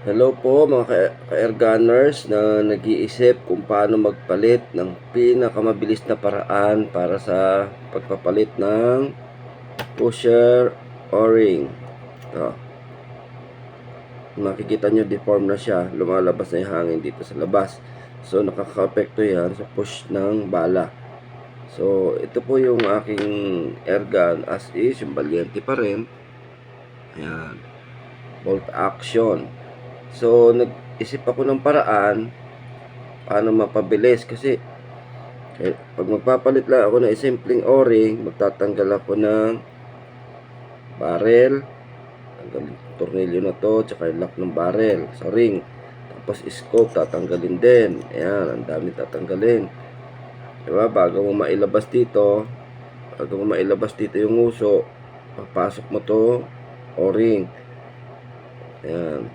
Hello po mga ka-air gunners na nag-iisip kung paano magpalit ng pinakamabilis na paraan para sa pagpapalit ng pusher o-ring. Ito. Makikita nyo deform na siya, lumalabas na yung hangin dito sa labas. So nakaka-apekto yan sa push ng bala. So ito po yung aking air gun as is, yung Valiente pa rin. Ayan, bolt action. So nag-isip ako ng paraan paano mapabilis kasi pag magpapalit lang ako ng simpleng o-ring, magtatanggal ako ng barrel, tanggal yung tornilyo na to, tsaka yung lock ng barrel sa ring, tapos scope tatanggalin din. Ayan, ang dami tatanggalin, diba? Bago mo mailabas dito yung uso, papasok mo to o-ring. Ayan.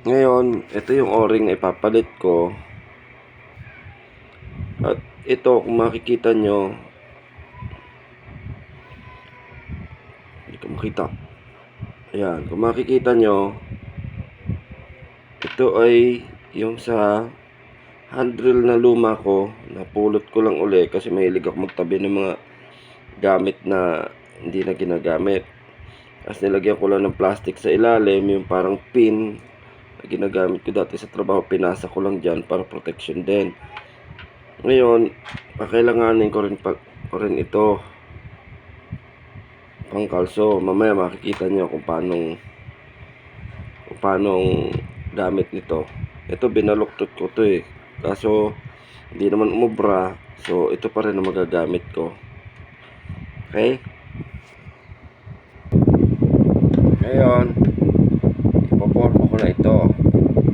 Ngayon, ito yung o-ring na ipapalit ko. At ito, kung makikita nyo, hindi ko makita. Ayan, kung makikita nyo, ito ay yung sa handrail na luma ko. Napulot ko lang uli kasi mahilig ako magtabi ng mga gamit na hindi na ginagamit. As nilagyan ko lang ng plastic sa ilalim, yung parang pin na ginagamit ko dati sa trabaho, pinasa ko lang dyan para protection din. Ngayon, kakailanganin ko rin ito pang kalso. Mamaya makikita nyo kung paano gamit nito. Ito binaluktot ko to kaso hindi naman umubra, so ito pa rin ang magagamit ko. Okay, ngayon ipoporma ko na ito.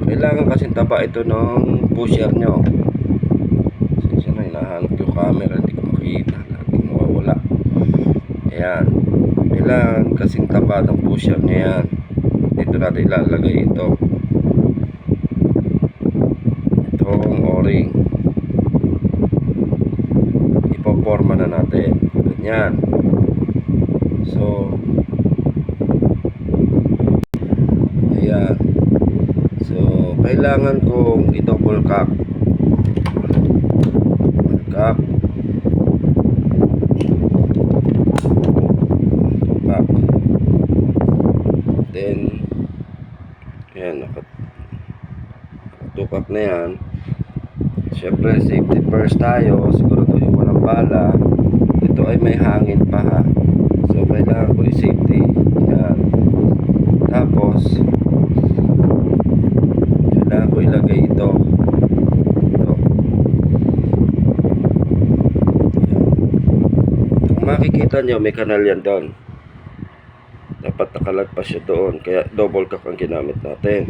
Kailangan kasing taba ito ng pusher nyo. Since na hinahanap yung camera, hindi ko makita, laging mawawala. Ayan, kailangan kasing taba ng pusher nyo yan. Dito natin ilalagay itong o-ring. Ipoporma na natin ganyan. So ayan, so kailangan kong i-double cap. Then ayan, nakatupak na yan. Siyempre safety first tayo, siguraduhin walang bala. Ito ay may hangin pa ha, so kailangan ko i-safety. Ayan, tapos kailangan ko ilagay ito. Kung makikita nyo, may kanal yan doon, dapat nakalagpas siya doon, kaya double cap ang ginamit natin.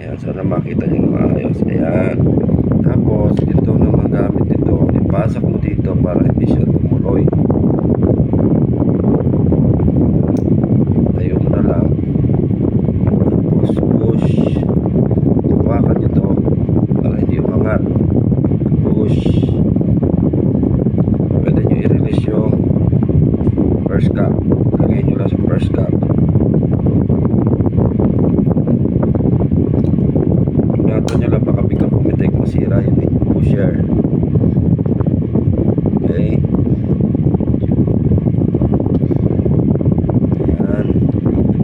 Ayan, sana makita nyo na maayos. Ayan, tapos ito naman gamit ito, ipasok mo dito para hindi siya tumuloy. Tayo mo na lang, tapos push, hawakan nyo to para hindi umangat. Push, pwede nyo i-release yung first cap, lagay nyo lang sa first cap. Ingatan nyo lang, baka biglang pumitik, masira yung inyong pusher. Okay, ayan,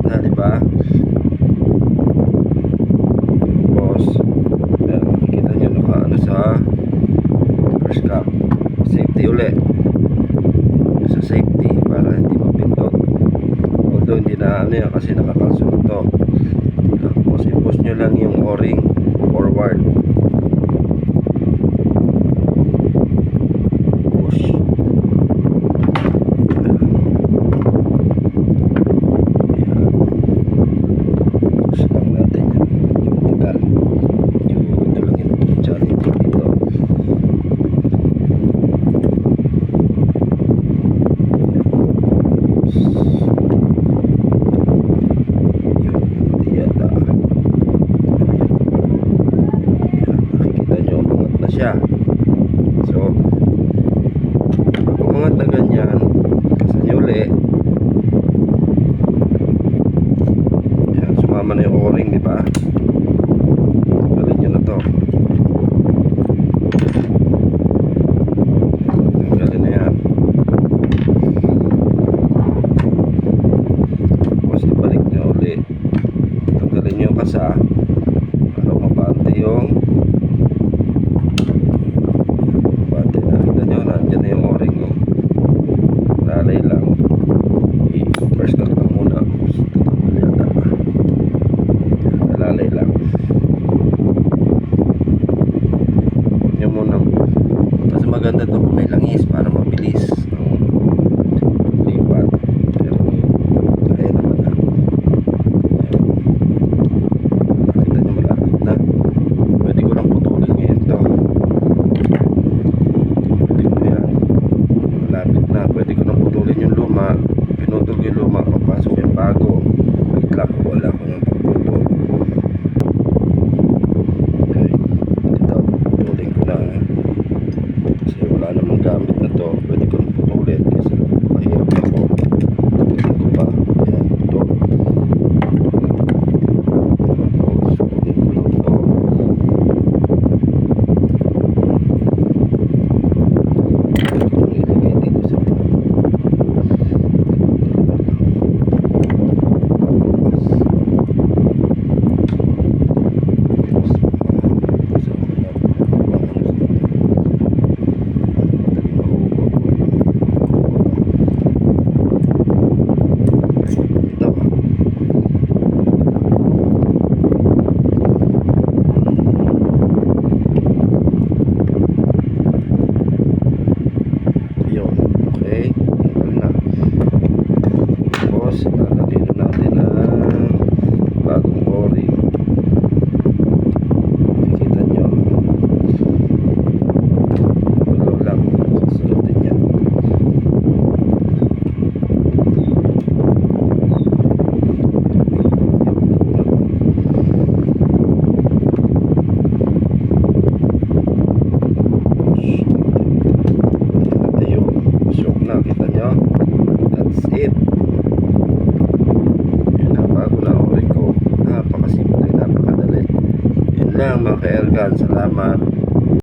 na diba? Tapos ayan, makikita nyo nakaano sa first cap. Safety ulit, sa safety para hindi mapindot, although hindi na ano yan kasi nakakalso na to. Tapos i-push nyo lang yung o-ring forward, push. Ayan, push lang natin yan, yung tagal, yung ito lang yung challenge dito. maliit. Yun na, bago na orin ko. Napakasimple, napakadali. Yun lang mga ka-Ergan. Salamat.